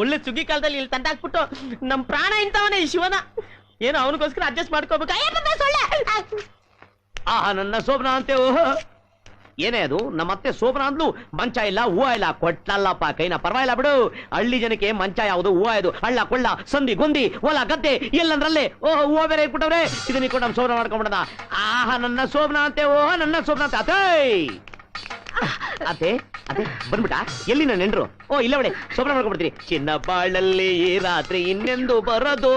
ಒಳ್ಳೆ ಸುಗ್ಗಿ ಕಾಲದಲ್ಲಿ ಇಲ್ಲಿ ತಂದಾಕ್ಬಿಟ್ಟು ನಮ್ ಪ್ರಾಣ ಇಂತವನೇ ಈ ಶಿವನ ಏನೋ ಅವನಿಗೋಸ್ಕರ ಅಡ್ಜಸ್ಟ್ ಮಾಡ್ಕೋಬೇಕು. ನನ್ನ ಶೋಭನ ಅಂತೆ. ಏನೇ ಅದು ನಮ್ಮತ್ತೆ ಶೋಭನ ಅಂದ್ಲು ಮಂಚ ಇಲ್ಲ ಹೂವ ಇಲ್ಲ ಕೊಟ್ಲಲ್ಲಪ್ಪ ಕೈನ. ಪರವಾಗಿಲ್ಲ ಬಿಡು, ಹಳ್ಳಿ ಜನಕ್ಕೆ ಮಂಚ ಯಾವುದು ಹೂವ ಇದು ಹಳ್ಳ ಕೊಳ್ಳ ಸಂದಿ ಗೊಂದಿ ಹೊಲ ಗದ್ದೆ ಎಲ್ಲಂದ್ರಲ್ಲೇ. ಓಹ್ ಹೂವ ಬೇರೆ ಇಟ್ಬಿಟ್ಟವ್ರೆ, ಇದನ್ನ ಇಟ್ಕೊಂಡು ನಮ್ ಶೋಭನ ಮಾಡ್ಕೊಂಡ್ಬಿಡದ. ನನ್ನ ಶೋಭನ ಅಂತೆ. ನನ್ನ ಶೋಭನ ಅಂತೆ. ಅತ್ತೆ ಅತ್ತೆ ಬಂದ್ಬಿಟ್ಟ? ಎಲ್ಲಿ ನನ್ನ ನೆಂಡ್ರು? ಇಲ್ಲ ಬಿಡೆ, ಶೋಭನ ಮಾಡ್ಕೊಂಡ್ಬಿಡ್ತೀನಿ. ಚಿನ್ನ ಬಾಳಲ್ಲಿ ಈ ರಾತ್ರಿ ಇನ್ನೆಂದು ಬರೋದು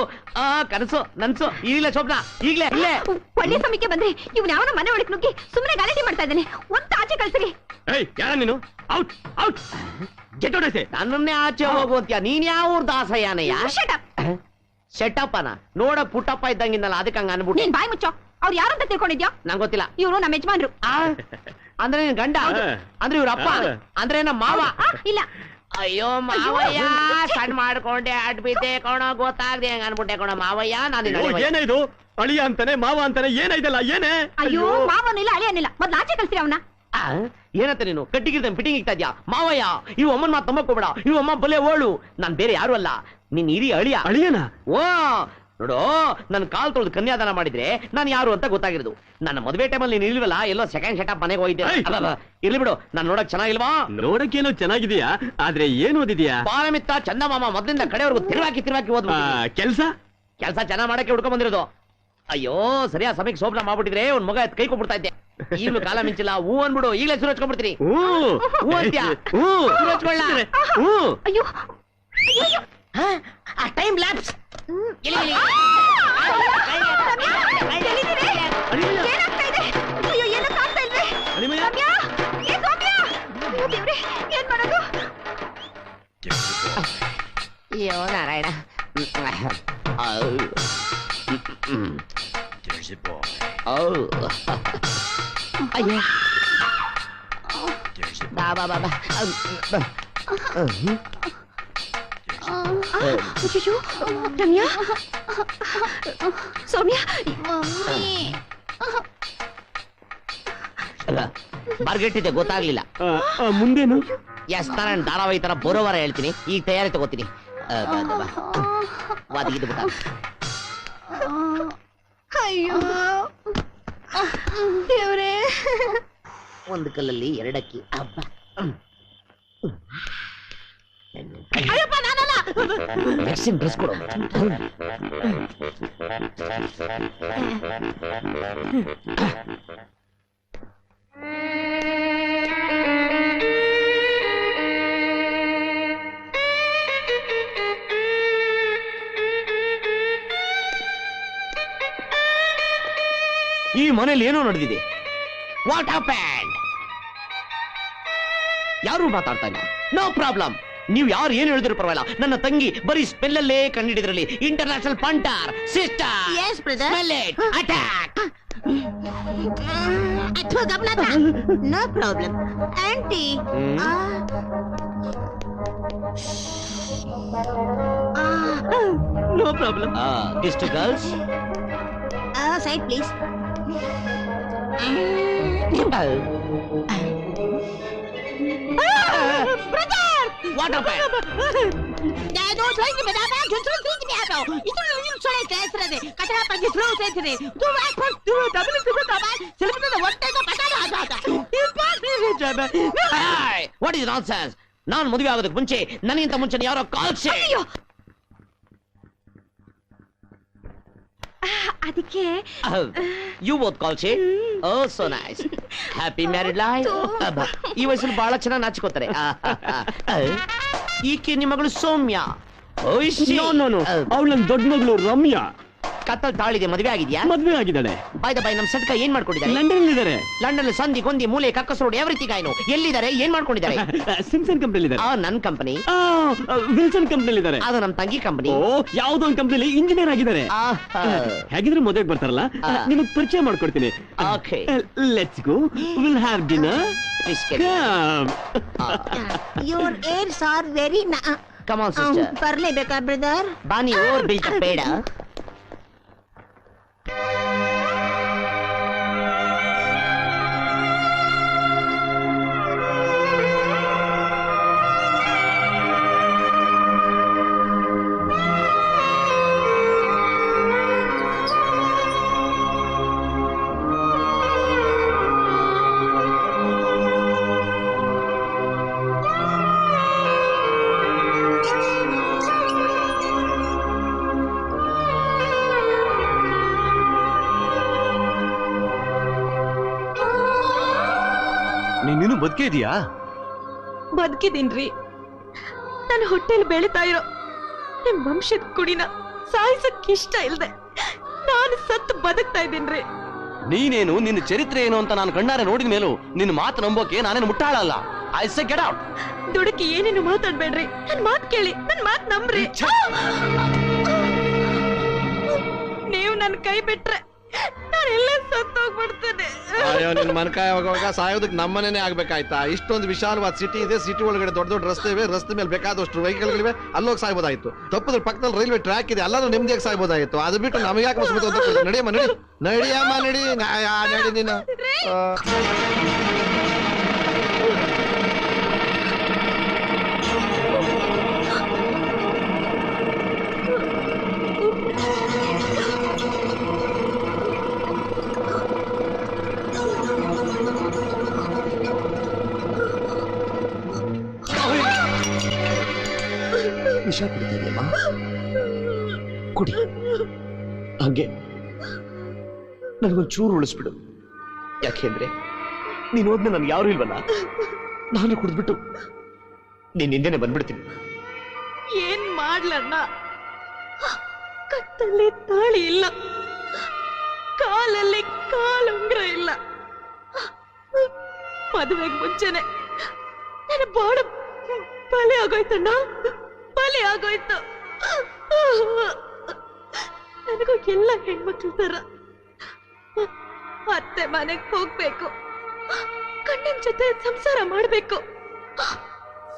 ಕನಸು ನನ್ಸು. ಇಲ್ಲ ಶೋಭನ ಈಗ್ಲೇ ಇಲ್ಲೇ ಒಳ್ಳೆ ಸಮಯಕ್ಕೆ ಬಂದ್ರೆ ಇವ್ನ ಯಾವನ ಮನೆ ಒಳಗೆ ನುಗ್ಗಿ ಸುಮ್ಮನೆ ಗಲಾಟೆ ಮಾಡ್ತಾ ಇದ್ದಾನೆ. ಒಂದ್ ಆಚೆ ಕಳ್ಸಿರಿ. ಯಾರ ನೀನು? Out out get. ನನ್ನನ್ನೇ ಆಚೆ ಹೋಗುವಂತ್ಯ. ನೀನ್ ಯಾವ ದಾಸಯ್ಯನಯ್ಯ? ಶೆಟ್ಟಪ್ಪನ ನೋಡ ಪುಟ್ಟಪ್ಪ ಇದ್ದಂಗಿನ್ನಲ್ಲ, ಅದಕ್ಕೆ ಹಂಗ ಅನ್ಬಿಟ್ಟು. ನೀನ್ ಬಾಯ್ ಮುಚ್ಚೋ. ಅವ್ರು ಯಾರು ಅಂತ ತಿಳ್ಕೊಂಡಿದ್ಯಾ? ನಂಗೆ ಗೊತ್ತಿಲ್ಲ. ಇವ್ರು ನಮ್ಮ ಯಜಮಾನ್ರು. ಅಂದ್ರೆ ನಿನ್ ಗಂಡ? ಅಂದ್ರೆ ಇವ್ರ ಅಪ್ಪ? ಅಂದ್ರೆ ನಮ್ಮ ಮಾವ? ಇಲ್ಲ. ಅಯ್ಯೋ ಮಾವಯ್ಯ, ಸಣ್ಣ ಮಾಡ್ಕೊಂಡೆ ಅಡ್ ಬಿದ್ದೆ ಕಣೋ, ಗೊತ್ತಾಗ್ದೆ ಹೆಂಗ ಅನ್ಬಿಟ್ಟೆ ಕಣೋ ಮಾವಯ್ಯ. ನಾನು ಏನಿದು ಅಳಿಯ ಅಂತಾನೆ ಮಾವ ಅಂತಾನೆ ಏನೈದಲ್ಲ ಏನೇ? ಅಯ್ಯೋ ಮಾವನಿಲ್ಲ ಅಳಿಯನಿಲ್ಲ, ಮೊದ್ಲು ಆಚೆ ಕಳ್ಸಿರಿ ಅವನ. ಏನಂತ ನೀನು ಕಟ್ಟಿಗಿರ್ದ ಫಿಟ್ಟಿಂಗ್ ಇಕ್ತಾ ಇದ್ಯಾ? ಮಾವಯ್ಯ ಇವ್ ಅಮ್ಮನ್ ಮಾತು ನಂಬಕೋಬೇಡ, ಇವ್ ಅಮ್ಮ ಬಲೆ ಓಳು. ನಾನ್ ಬೇರೆ ಯಾರು ಅಲ್ಲ, ನಿನ್ ಹಿರಿಯ ಅಳಿಯ. ಅಳಿಯನ? ಓ ನೋಡು, ನನ್ ಕಾಲ್ ತೊಳೆದು ಕನ್ಯಾದಾನ ಮಾಡಿದ್ರೆ ನಾನು ಯಾರು ಅಂತ ಗೊತ್ತಾಗಿರೋದು. ನನ್ನ ಮದುವೆ ಟೈಮಲ್ಲಿ ನೀನ್ ಇಲ್ವಲ್ಲ, ಎಲ್ಲೋ ಸೆಕೆಂಡ್ ಸೆಟಪ್ ಮನೆಗೆ ಹೋಗಿದ್ದೆ. ಇರ್ಲಿ ಬಿಡು, ನಾನ್ ನೋಡಕ್ ಚೆನ್ನಾಗಿಲ್ವಾ? ನೋಡಕ್ಕೇನೋ ಚೆನ್ನಾಗಿದೆಯಾ, ಆದ್ರೆ ಏನ್ ಓದಿದ್ಯಾ? ಬಾಲಮಿತ್ತ ಚಂದಮಾಮ ಮೊದ್ಲಿಂದ ಕಡೆವರೆಗೂ ತಿರುವಾಕಿ ಓದ್. ಕೆಲ್ಸ ಚೆನ್ನಾಗ್ ಮಾಡಕ್ಕೆ ಹುಡ್ಕೊಂಡ್ ಬಂದಿರೋದು. ಅಯ್ಯೋ ಸರಿಯಾದ ಸಮಯಕ್ಕೆ ಶೋಭನ ಮಾಡ್ಬಿಟ್ಟಿದ್ರೆ ಒಂದ್ ಮಗ ಕೈ ಕೊಟ್ಬಿಡ್ತಾ ಇದ್ದೆ. ಈಗಲೂ ಕಾಲ ಮಿಂಚಿಲ್ಲ. ಹೂ ಅನ್ಬಿಡು, ಈಗಲೇ ಶುರು ಹಚ್ಕೊಂಡ್ಬಿಡ್ತೀನಿ. ಹೂ ಅಂತ್ಯಾ? ಶುರು ಹಚ್ಕೊಳ್ಳ. ಅಯ್ಯೋ ಟೈಮ್ ಲ್ಯಾಪ್ಸ್. ಅಯ್ಯೋ ನಾರಾಯಣ. ಅಯ್ಯೋ ಬಾ ಬಾ ಬಾ. ರಮ್ಯಾ, ಸೌಮ್ಯ, ಬರ್ಗೆಟ್ಟಿದೆ ಗೊತ್ತಾಗ್ಲಿಲ್ಲ. ಮುಂದೇನು? ಎಸ್ ತರ ಧಾರಾವಾಹಿ ತರ ಬರೋವಾರ ಹೇಳ್ತೀನಿ. ಈಗ ತಯಾರಿ ತಗೋತೀನಿ. ವಾದಿಗಿದ್ದು ಬಿಟ್ಟ. ಅಯ್ಯೋ ದೇವ್ರೇ, ಒಂದು ಕಲ್ಲಲ್ಲಿ ಎರಡಕ್ಕಿ. ಹಬ್ಬ ಡ್ರೆಸ್ ಕೊಡು. ಈ ಮನೇಲಿ ಏನೋ ನಡೆದಿದೆ. What happened? ಯಾರು ಮಾತಾಡ್ತಾ ಇಲ್ಲ. No problem. ನೀವು ಯಾರು ಏನು ಹೇಳಿದ್ರು ಪರವಾಗಿಲ್ಲ. ನನ್ನ ತಂಗಿ ಬರೀ ಸ್ಮೆಲ್ಲಲ್ಲೇ ಕಂಡಿಡಿದ್ರಲ್ಲಿ international punter sister. Yes, brother. Smell it. Attack. No problem. Auntie. No problem. These two girls. Side please. Brother! What happened? What is nonsense? ನಾನು ಮದುವೆ ಆಗೋದಕ್ಕೆ ಮುಂಚೆ ನನಗಿಂತ ಮುಂಚೆ ಯಾರೋ ಕಾಲ್ಸೆ. ಅದಕ್ಕೆ ಯು ಬೋತ್ ಕಾಲ್ಸೆ. Oh so nice. Happy married life. ಈ ವಯಸ್ಸಲ್ಲಿ ಬಹಳ ಚೆನ್ನಾಗಿ ನಾಚಿಕೋತಾರೆ. ಈಕೆ ನಿಮ್ಮ ಮಗಳು ಸೌಮ್ಯ. ಅವಳ ದೊಡ್ಡ ಮಗಳು ರಮ್ಯಾ. ಕತ್ತಲ್ ತಾಳಿದೆ. ಮದುವೆ ಆಗಿದ್ಯಾ? ಮದುವೆ ಆಗಿದ್ದಾಳೆ. ಬಾಯ್ ನಮ್ ಸಟ್ಕ ಏನ್ ಮಾಡ್ಕೊಂಡಿದ್ದಾರೆ? ಲಂಡನ್ ಇದ್ದಾರೆ. ಲಂಡನ್ ಸಂಧಿ ಗೊಂದಿ ಮೂಲೆ ಕಕ್ಕಸ್ ರೋಡ್ ಎವ್ರಿಥಿಂಗ್ ಐ ನೋ. ಎಲ್ಲಿದ್ದಾರೆ? ಏನ್ ಮಾಡ್ಕೊಂಡಿದ್ದಾರೆ? ಸಿಮ್ಸನ್ ಕಂಪನಿ ಇದ್ದಾರೆ. ನನ್ ಕಂಪನಿ. ವಿಲ್ಸನ್ ಕಂಪನಿ ಇದ್ದಾರೆ. ಅದು ನಮ್ ತಂಗಿ ಕಂಪನಿ. ಯಾವ್ದೋ ಒಂದು ಕಂಪನಿಲಿ ಇಂಜಿನಿಯರ್ ಆಗಿದ್ದಾರೆ. ಹೇಗಿದ್ರೆ ಮದುವೆಗೆ ಬರ್ತಾರಲ್ಲ, ನಿಮಗ್ ಪರಿಚಯ ಮಾಡ್ಕೊಡ್ತೀನಿ. Okay, let's go. Will have dinner. your ears are very come on sister. ಬರ್ಲೇಬೇಕಾ ಬ್ರದರ್? ಬಾನಿ ಓರ್ ಬಿಲ್ಟ ಬೇಡ. ಬದುಕೇ ಇದೆಯಾ? ಬದುಕಿದೀನ್ರಿ. ನನ್ನ ಹೊಟ್ಟೆಲಿ ಬೆಳೀತಾ ಇರೋ ನಿಮ್ ವಂಶದ ಕುಡಿನ ಸಾಯಿಸಕ್ ಇಷ್ಟ ಇಲ್ದೆ ನಾನು ಸತ್ತು ಬದುಕ್ತಾ ಇದ್ದೀನ್ರಿ. ನೀನೇನು, ನಿನ್ನ ಚರಿತ್ರೆ ಏನು ಅಂತ ನಾನು ಕಣ್ಣಾರೆ ನೋಡಿದ ಮೇಲೂ ನಿನ್ನ ಮಾತು ನಂಬೋಕೆ ನಾನೇನು ಮುಟ್ಟಾಳಲ್ಲ. I say get out. ದುಡುಕಿ ಏನೇನು ಮಾತಾಡ್ಬೇಡ್ರಿ, ನನ್ ಮಾತ್ ಕೇಳಿ, ನನ್ ಮಾತ್ ನಂಬ್ರಿ. ನೀವು ನನ್ ಕೈ ಬಿಟ್ರೆ ನಾನೆಲ್ಲ ಸತ್ತೋಗ್ಬಿಡ್ತೇನೆ. ಅಯ್ಯೋ, ನಿನ್ ಮನಕಾಯ ಹೋಗುವಾಗ ಸಾಯೋದಕ್ಕೆ ನಮ್ಮನೇನೆ ಆಗ್ಬೇಕಾಯ್ತಾ? ಇಷ್ಟೊಂದು ವಿಶಾಲವಾದ ಸಿಟಿ ಇದೆ, ಸಿಟಿ ಒಳಗಡೆ ದೊಡ್ಡ ದೊಡ್ಡ ರಸ್ತೆ ಇವೆ, ರಸ್ತೆ ಮೇಲೆ ಬೇಕಾದಷ್ಟು ವೆಹಿಕಲ್ಗಳಿವೆ, ಅಲ್ಲೋಗಿ ಸಾಯ್ಬೋದಾಯ್ತು. ತಪ್ಪದ್ರ ಪಕ್ಕದಲ್ಲಿ ರೈಲ್ವೆ ಟ್ರ್ಯಾಕ್ ಇದೆ, ಅಲ್ಲಾದ್ರೂ ನೆಮ್ಮದಿಯಾಗಿ ಸಾಯ್ಬೋದಾಗಿತ್ತು. ಅದು ಬಿಟ್ಟು ನಮಗೆ ಯಾಕೆ ಮುಸ್ಬಿಟ್ಟು ಅಂತ ನಡಿಯಮ್ಮ ನಡಿ ನೀನು. ವಿಷ ಕುಡಿತಿದೆಯಮ್ಮ, ಕುಡಿ. ಹಂಗೆ ನನಗೊಂಚೂರು ಉಳಿಸ್ಬಿಡು. ಯಾಕೆಂದ್ರೆ ನೀನ್ ಹೋದ್ಮೇಲೆ ನನ್ಗೆ ಯಾರು ಇಲ್ವಲ್ಲ, ನಾನು ಕುಡಿದ್ಬಿಟ್ಟು ನೀನ್ ಹಿಂದೆನೆ ಬಂದ್ಬಿಡ್ತೀನಿ. ಏನ್ ಮಾಡ್ಲಣ್ಣ? ಕತ್ತಲ್ಲಿ ತಾಳಿ ಇಲ್ಲ, ಕಾಲಲ್ಲಿ ಕಾಲುಂಗ್ರ ಇಲ್ಲ. ಮದುವೆಗೆ ಮುಂಚೆನೆ ನನ್ನ ಬಾಡ ಬಲೆ ಆಗೋಯ್ತಣ್ಣ, ಬಲೆ ಆಗೋಯ್ತು. ನನಗೂ ಎಲ್ಲ ಹೆಣ್ಮಕ್ಳ ತರ ಅತ್ತೆ ಮನೆಗ್ ಹೋಗ್ಬೇಕು, ಗಂಡನ ಜೊತೆ ಸಂಸಾರ ಮಾಡ್ಬೇಕು,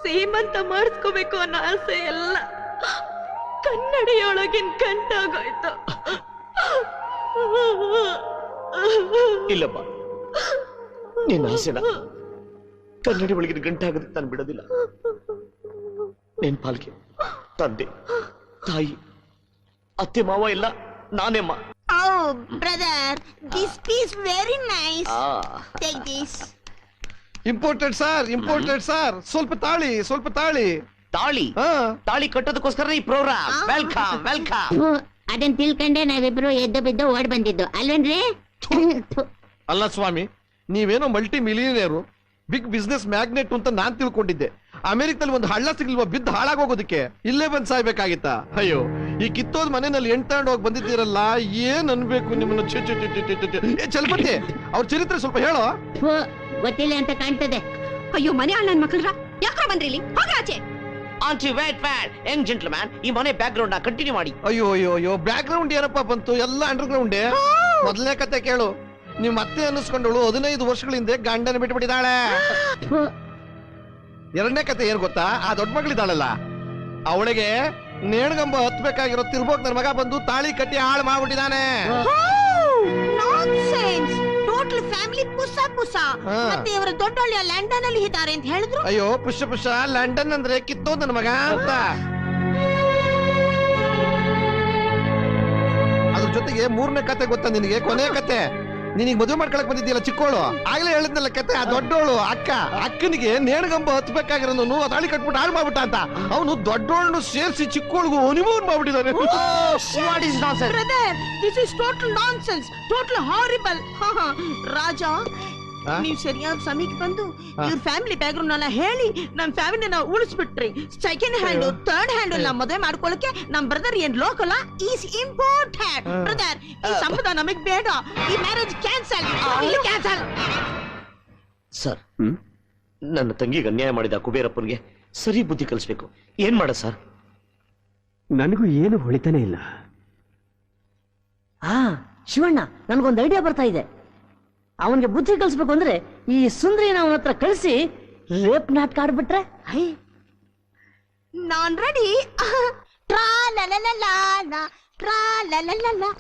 ಸೀಮಂತ ಮಾಡಿಸ್ಕೋಬೇಕು ಅನ್ನೋ ಆಸೆ ಎಲ್ಲ ಕನ್ನಡಿಯೊಳಗಿನ ಗಂಟಾಗೋಯ್ತು. ಇಲ್ಲಪ್ಪ, ನಿನ್ನ ಆಸೆನ ಕನ್ನಡಿ ಒಳಗಿನ ಗಂಟಾಗೋದಕ್ಕೆ ನಾನು ಬಿಡೋದಿಲ್ಲ. ನಿನ್ ಪಾಲ್ಗೆ ತಂದೆ, ತಾಯಿ, ಅತ್ತೆ, ಮಾವ ಎಲ್ಲ ನಾನೇಮ್ಮ. Oh, brother, this piece very nice. Take this. Imported sir, ಸ್ವಲ್ಪ ತಾಳಿ. ತಾಳಿ ಕಟ್ಟೋದಕ್ಕೋಸ್ಕರ ಈ ಪ್ರೋಗ್ರಾಮ್. Welcome welcome. ಅದನ್ನ ತಿಳ್ಕೊಂಡೆ ನಾವಿಬ್ರು ಎದ್ದು ಬಿದ್ದು ಓಡ್ ಬಂದಿದ್ದು ಅಲ್ವೇನ್ರಿ? ಅಲ್ಲ ಸ್ವಾಮಿ, ನೀವೇನೋ ಮಲ್ಟಿ ಮಿಲಿಯನೇರು, ಬಿಗ್ ಬಿಸ್ನೆಸ್ ಮ್ಯಾಗ್ನೆಟ್ ಅಂತ ನಾನ್ ತಿಳ್ಕೊಂಡಿದ್ದೆ. ಅಮೆರಿಕದಲ್ಲಿ ಒಂದು ಹಳ್ಳ ಸಿಗ್ಲಿಲ್ವಾ ಬಿದ್ದು ಹಾಳಾಗೋಗೋದಕ್ಕೆ? ಇಲ್ಲೇ ಬಂದ್ ಸಾಯ್ಬೇಕಾಗಿತ್ತಾ? ಅಯ್ಯೋ, ಈ ಕಿತ್ತೋದ್ ಮನೆಯಲ್ಲಿ ಎಂಟಾಂಡ್ ಹೋಗಿ ಬಂದಿದ್ದೀರಲ್ಲ, ಏನ್ ಅನ್ಬೇಕು ನಿಮ್ಮನ್ನ? ಚಲಪತಿ, ಅವ್ರ ಚರಿತ್ರೆ ಸ್ವಲ್ಪ ಹೇಳೋ. ಗೊತ್ತಿಲ್ಲ ಅಂತ ಕಾಣ್ತದೆ. ಅಯ್ಯೋ, ಮನೆ ಆಳ್ ನನ್ ಮಕ್ಕಳ್ರ ಯಾಕ್ರ ಬಂದ್ರಿ ಇಲ್ಲಿ? ಹೋಗ ಆಚೆ. ಆಂಟಿ ವೇಟ್ ಯಂಗ್ ಜೆಂಟಲ್ಮ್ಯಾನ್, ಈ ಮನೆ ಬ್ಯಾಕ್ ಗ್ರೌಂಡ್ ನ ಕಂಟಿನ್ಯೂ ಮಾಡಿ. ಅಯ್ಯೋ, ಬ್ಯಾಕ್ ಗ್ರೌಂಡ್ ಏನಪ್ಪಾ ಬಂತು? ಎಲ್ಲ ಅಂಡರ್ ಗ್ರೌಂಡ್. ಮೊದಲನೇ ಕತೆ ಕೇಳು. ನಿಮ್ ಮತ್ತೆ ಅನ್ನಿಸ್ಕೊಂಡಳು 15 ವರ್ಷಗಳ ಹಿಂದೆ ಗಂಡನ ಬಿಟ್ಬಿಟ್ಟಿದ್ದಾಳೆ. ಎರಡನೇ ಕತೆ ಏನ್ ಗೊತ್ತಾ? ಆ ದೊಡ್ಡ ಮಗಳಿದ್ದಾಳಲ್ಲ, ಅವಳಿಗೆ ನೇಣಗಂಬ ಹತ್ಬೇಕಾಗಿರೋ ತಿರ್ಬೋಕ್ ನನ್ನ ಮಗ ಬಂದು ತಾಳಿ ಕಟ್ಟಿ ಹಾಳು ಮಾಡ್ಬಿಟ್ಟಿದ್ದಾನೆ. ಟೋಟಲ್ ಫ್ಯಾಮಿಲಿ ಪುಸ ಮತ್ತೆ ಇವರ ದೊಡ್ಡಳ್ಳಿಯ ಲಂಡನ್ ಅಲ್ಲಿ ಇದ್ದಾರೆ ಅಂತ ಹೇಳಿದ್ರು. ಅಯ್ಯೋ, ಪುಷ ಲಂಡನ್ ಅಂದ್ರೆ ಕಿತ್ತೋದ್ ನನ್ನ ಮಗ ಅಂತ. ಅದ್ರ ಜೊತೆಗೆ ಮೂರನೇ ಕತೆ ಗೊತ್ತಾ ನಿನಗೆ? ಕೊನೆ ಕತೆ. ನೀನೀಗ ಮದುವೆ ಮಾಡ್ಕೊಳಕ್ ಬಂದಿದ್ದೀಯಲ್ಲ ಚಿಕ್ಕೋಳು, ಆಗ್ಲೇ ಹೇಳಿದ್ನಲ್ಲ ಕತೆ. ಆ ದೊಡ್ಡೋಳು ಅಕ್ಕನಿಗೆ ನೇಣಗಂಬ ಹತ್ಬೇಕಾಗಿರೋನು ತಾಳಿ ಕಟ್ಬಿಟ್ಟು ಹಾಳು ಮಾಡ್ಬಿಟ್ಟ ಅಂತ. ಅವನು ದೊಡ್ಡೋಳನ್ನು ಸೇರಿಸಿ ಚಿಕ್ಕೋಳ್ಗೂ ಹನಿಮೂನ್ ಮಾಡ್ಬಿಟ್ಟಿದ್ದಾನೆ. Brother, this is total nonsense, total horrible. Raja, ನೀವ್ ಸರಿಯಾದ ಸಮಯಕ್ಕೆ ಬಂದು ಇವ್ರ ಫ್ಯಾಮಿಲಿ ಬ್ಯಾಕ್ ಗ್ರೌಂಡ್ ಎಲ್ಲ ಹೇಳಿ ನಮ್ ಫ್ಯಾಮಿಲಿನ ಉಳಿಸ್ಬಿಟ್ರಿ. ಸೆಕೆಂಡ್ ಹ್ಯಾಂಡ್, ಥರ್ಡ್ ಹ್ಯಾಂಡ್ ನಮ್ ಮದುವೆ ಮಾಡ್ಕೊಳಕ್ಕೆ ನಮ್ ಬ್ರದರ್ ಏನ್ ಲೋಕಲ್ ಈಸ್ ಇಂಪಾರ್ಟೆಂಟ್. ಬ್ರದರ್, ಈ ಸಂಬಂಧ ನಮಗ್ ಬೇಡ. ಈ ಮ್ಯಾರೇಜ್ ಕ್ಯಾನ್ಸಲ್. ಸರ್, ನನ್ನ ತಂಗಿಗೆ ಅನ್ಯಾಯ ಮಾಡಿದ ಕುಬೇರಪ್ಪನಿಗೆ ಸರಿ ಬುದ್ಧಿ ಕಲಿಸ್ಬೇಕು. ಏನ್ ಮಾಡ ಸರ್? ನನಗೂ ಏನು ಹೊಳಿತಾನೆ ಇಲ್ಲ. ಶಿವಣ್ಣ, ನನ್ಗೊಂದು ಐಡಿಯಾ ಬರ್ತಾ ಇದೆ. ಅವನಿಗೆ ಬುದ್ಧಿ ಕಲಿಸ್ಬೇಕು ಅಂದ್ರೆ ಈ ಸುಂದ್ರಿನ ಅವನ ಹತ್ರ ಕಳಿಸಿ ರೇಪ್ ನಾಟಕ ಆಡ್ಬಿಟ್ರೆ? ನಾನ್ ರೆಡಿ. ಟ್ರಾ ಲಲಲಲಾ, ಟ್ರಾ ಲಲಲಲಾ.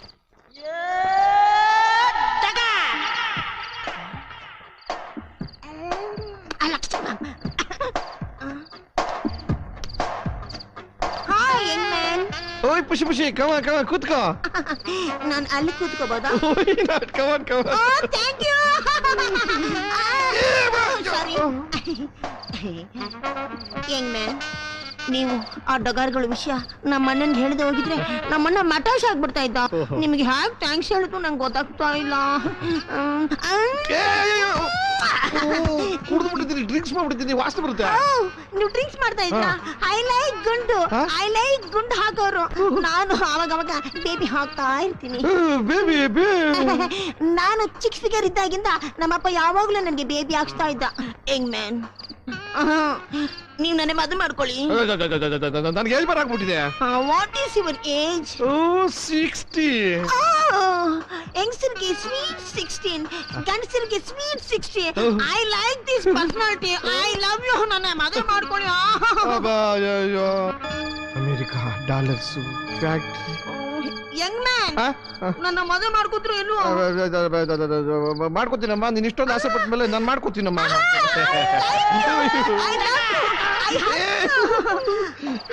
Hi young man. ಓಯ್ ಪುಷಿ, ಕಮ ಕೂತ್ಕೋ. ನಾನು ಅಲ್ಲಿ ಕೂತ್ಕೋಬೋದಾ? Come on. Thank you. Sorry. Young man, ನೀವು ಆ ಡಗಾರ್ಗಳ ವಿಷಯ ನಮ್ಮ ಅಣ್ಣನ್ಗೆ ಹೇಳ್ದೆ ಹೋಗಿದ್ರೆ ನಮ್ಮಣ್ಣ ಮಟಾಶ್ ಆಗ್ಬಿಡ್ತಾ ಇದ್ದ. ನಿಮ್ಗೆ ಹ್ಯಾಕ್ ಥ್ಯಾಂಕ್ಸ್ ಹೇಳಿದ್ರು ನಂಗೆ ಗೊತ್ತಾಗ್ತಾ ಇಲ್ಲ. ಕುಡಿದ್ಬಿಟ್ಟಿದ್ದೀನಿ, ಡ್ರಿಂಕ್ಸ್ ಮಾಡ್ಬಿಟ್ಟಿದ್ದೀನಿ, ವಾಸನೆ ಬರುತ್ತೆ. ನೀವು ಡ್ರಿಂಕ್ಸ್ ಮಾಡ್ತಾ ಇದ್ರಾ? ಐ ಲೈಕ್ ಗುಂಡು, ಐ ಲೈಕ್ ಗುಂಡು ಹಾಕೋರು. ನಾನು ಅವಾಗ ಬೇಬಿ ಹಾಕ್ತಾ ಇರ್ತೀನಿ. ಬೇಬಿ ನಾನು ಚಿಕ್ಕ ಫಿಗರ್ ಇದ್ದಾಗಿಂದ ನಮ್ಮಪ್ಪ ಯಾವಾಗ್ಲೂ ನನಗೆ ಬೇಬಿ ಹಾಕ್ಸ್ತಾ ಇದ್ದ. ಯಂಗ್ ಮ್ಯಾನ್, ನೀವು ನನ್ನ ಮದುವೆ ಮಾಡ್ಕೊಳ್ಳಿ. ನನ್ಗೆ ಏಜ್ ಬರಾಕ್ಬಿಟ್ಟಿದೆ. What is your age? 60. ಯಂಗ್ಸ್ಟರ್ಗೆ ಸ್ವೀಟ್ 16, ಗಂಡಸರಿಗೆ sweet 60. I like this personality. I love you. ನನ್ನ ಮದುವೆ ಮಾಡ್ಕೊಳ್ಳಿ. America, dollars, factory. Young man, ನನ್ನ ಮದುವೆ ಮಾಡ್ಕೊತ್ರು ಇಲ್ವೋ? ಮಾಡ್ಕೋತೀನಮ್ಮ, ನೀನ್ ಇಷ್ಟೊಂದು ಆಸೆ ಪಟ್ಟ ಮೇಲೆ ನಾನು ಮಾಡ್ಕೋತೀನಮ್ಮ.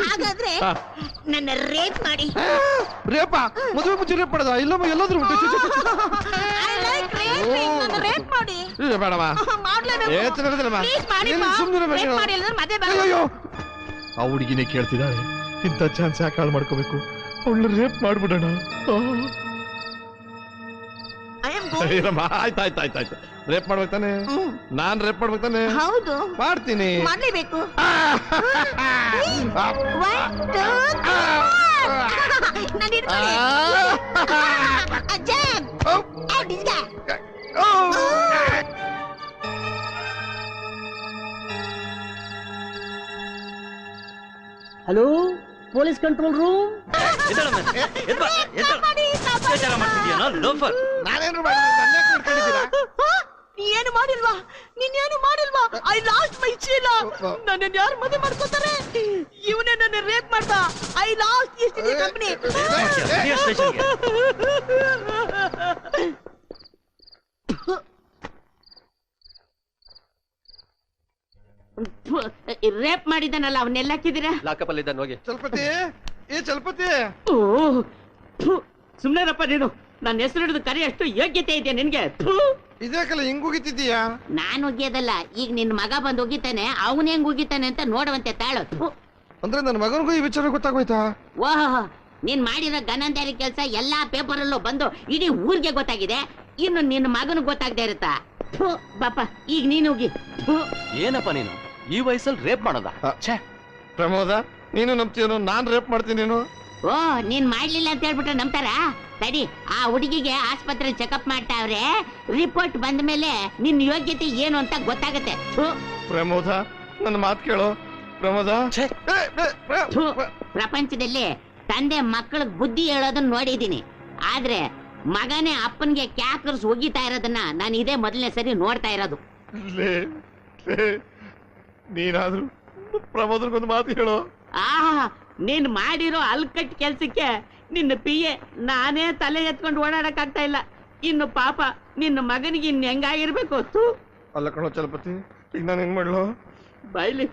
ಹಾಗಾದ್ರೆ ನನ್ನ ರೇಪ್ ಮಾಡಿ. ರೇಪಾ? ಮದುವೆ ಮುಂಚೆ ರೇಪ್ ಮಾಡೋದ? ಇಲ್ಲಮ್ಮ, ಎಲ್ಲಾದ್ರೂ ಐ ಲೈಕ್ ರೇಪಿಂಗ್. ನನ್ನ ರೇಪ್ ಮಾಡಿ. ಬೇಡಮ್ಮ, ಮಾಡ್ಲೇಬೇಕು. ಪ್ಲೀಸ್ ಮಾಡಿ. ರೇಪ್ ಮಾಡಿ ಇಲ್ಲದ್ರೆ ಮದುವೆ ಬೇಡ. ಅಯ್ಯೋ, ಆ ಹುಡುಗಿನೇ ಕೇಳ್ತಿದ್ದಾಳೆ. ಇಂಥ ಚಾನ್ಸ್ ಯಾಕೆ ಹಾಳು ಮಾಡ್ಕೋಬೇಕು? ಅವಳು ರೇಪ್ ಮಾಡ್ಬಿಡೋಣ. ಆಯ್ತಾಯ್ತಾಯ್ತಾಯ್ತು. ರೇಪ್ ಮಾಡ್ಬೇಕು ತಾನೆ? ನಾನ್ ರೇಪ್ ಮಾಡ್ಬೇಕು ತಾನೆ? ಹೌದು, ಮಾಡ್ತೀನಿ. ಮಾಡ್ಲೇಬೇಕು. Hello, police control room. ನಾನೇನು ಮಾಡಿದ್ದೀರಾ? ಏನು ಮಾಡಿಲ್ವಾ? ನೀನೇನು ಮಾಡಿಲ್ವಾ? ಐ ಲಾಸ್ಟ್ ಮೈ ಚೀಲ. ನನ್ನ ಯಾರು ಮದುವೆ ಮಾಡ್ಕೋತಾರೆ? ಇವನೇ ನನ್ನ ರೇಪ್ ಮಾಡ್ದ. I lost East India Company. Rape ಮಾಡಿದ್ದಾನಲ್ಲ, ಅವನ್ನೆಲ್ಲ ಹಾಕಿದ್ದೀರಾ? ಲಾಕಪ್ಪಲ್ಲಿದ್ದಾನೆ, ಹೋಗಿ. ಚಲ್ಪತಿ, ಏ ಚಲ್ಪತಿ. ಸುಮ್ನೆರಪ್ಪ ನೀನು. ನನ್ನ ಹೆಸರು ಹಿಡಿದು ಕರೆ ಅಷ್ಟು ಯೋಗ್ಯತೆ ಇದೆಯಾ ನಿನ್ಗೆ? ಇದೇ ಕಲ ಹಿಂಗ್ ಉಗಿತಿದ್ದೀಯಾ? ನಾನು ಉಗಿಯೋದಲ್ಲ, ಈಗ ನಿನ್ ಮಗ ಬಂದು ಉಗಿತಾನೆ, ಅವನ್ ಹೆಂಗ್ ಉಗಿತಾನೆ ಅಂತ ನೋಡುವಂತೆ ತಾಳು. ಅಂದ್ರೆ ನನ್ನ ಮಗನಿಗೂ ಈ ವಿಚಾರ ಗೊತ್ತಾಗೋಯ್ತಾ? ಓಹೋ, ನೀನ್ ಮಾಡಿರೋ ಗನಂದಾರಿ ಕೆಲಸ ಎಲ್ಲಾ ಪೇಪರ್ ಅಲ್ಲೂ ಬಂದು ಇಡೀ ಊರ್ಗೆ ಗೊತ್ತಾಗಿದೆ. ಇನ್ನು ನಿನ್ನ ಮಗನ ಗೊತ್ತಾಗದೆ ಇರುತ್ತಾ? ಬಾಪ, ಈಗ ನೀನು ಉಗಿ. ಏನಪ್ಪ ನೀನು ಈ ವಯಸ್ಸಲ್ಲಿ ರೇಪ್ ಮಾಡೋದ? ಛೇ, ಪ್ರಮೋದ, ನೀನು ನಂಬ್ತೀಯನು? ನಾನ್ ರೇಪ್ ಮಾಡ್ತೀನಿ ನೀನು? ಓ, ನೀನ್ ಮಾಡ್ಲಿಲ್ಲ ಅಂತ ಹೇಳ್ಬಿಟ್ರೆ ನಂಬ್ತಾರ? ತಡಿ, ಆ ಹುಡುಗಿಗೆ ಆಸ್ಪತ್ರೆ ಚೆಕಪ್ ಮಾಡ್ತಾವ್ರೆ. ರಿಪೋರ್ಟ್ ಬಂದ ಮೇಲೆ ನಿನ್ ಯೋಗ್ಯತೆ ಏನು ಅಂತ ಗೊತ್ತಾಗತ್ತೆ. ಪ್ರಮೋದ, ನನ್ನ ಮಾತು ಕೇಳು ಪ್ರಮೋದ. ಪ್ರಪಂಚದಲ್ಲಿ ತಂದೆ ಮಕ್ಕಳಿಗೆ ಬುದ್ಧಿ ಹೇಳೋದನ್ನ ನೋಡಿದೀನಿ, ಆದ್ರೆ ಮಗನೇ ಅಪ್ಪನ್ಗೆ ಕ್ಯಾಕರ್ಸ್ ಒಗಿತಾ ಇರೋದನ್ನ ನಾನು ಇದೇ ಮೊದಲನೇ ಸರಿ ನೋಡ್ತಾ ಇರೋದು. ನೀನಾದ್ರೂ ಪ್ರಮೋದನ್ಗೊಂದು ಮಾತು ಹೇಳು. ನೀನ್ ಮಾಡಿರೋ ಅಲ್ಕಟ್ ಕೆಲ್ಸಕ್ಕೆ ನಿನ್ನ ಪಿಯೆ ನಾನೇ ತಲೆ ಎತ್ಕೊಂಡು ಓಡಾಡಕ್ ಆಗ್ತಾ ಇಲ್ಲ. ಇನ್ನು ಪಾಪ ನಿನ್ನ ಮಗನಿಗೆ ಇನ್ ಹೆಂಗಾಗಿರ್ಬೇಕು? ಅಲ್ಲ ಕಣೋ ಚಲಪತಿ, ಈಗ ನಾನು ಹೆಂಗ್ ಮಾಡ್ಲು? ಬಾಯ್ಲಿ.